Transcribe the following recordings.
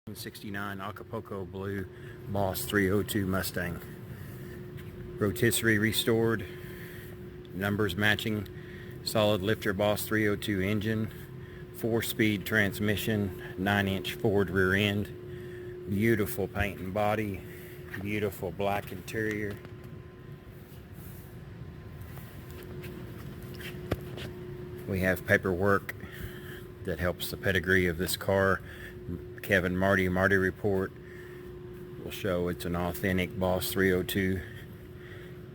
1969 Acapulco Blue Boss 302 Mustang. Rotisserie restored, numbers matching, solid lifter Boss 302 engine, 4-speed transmission, 9-inch Ford rear end, beautiful paint and body, beautiful black interior. We have paperwork that helps the pedigree of this car. Kevin Marty report will show it's an authentic Boss 302.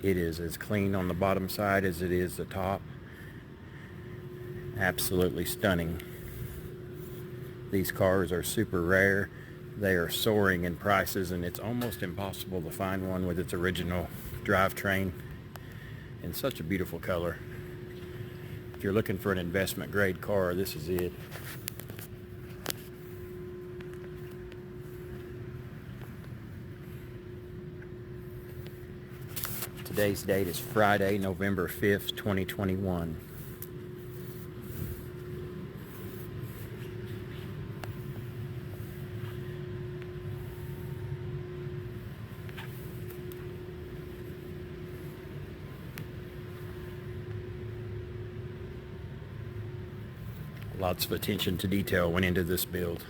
It is as clean on the bottom side as it is the top. Absolutely stunning. These cars are super rare. They are soaring in prices, and it's almost impossible to find one with its original drivetrain in such a beautiful color. If you're looking for an investment grade car, this is it. Today's date is Friday, November 5th, 2021. Lots of attention to detail went into this build.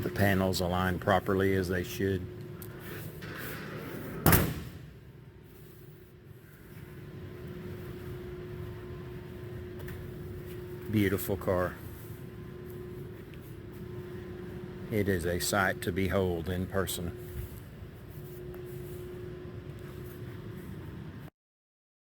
The panels align properly as they should. Beautiful car. It is a sight to behold in person.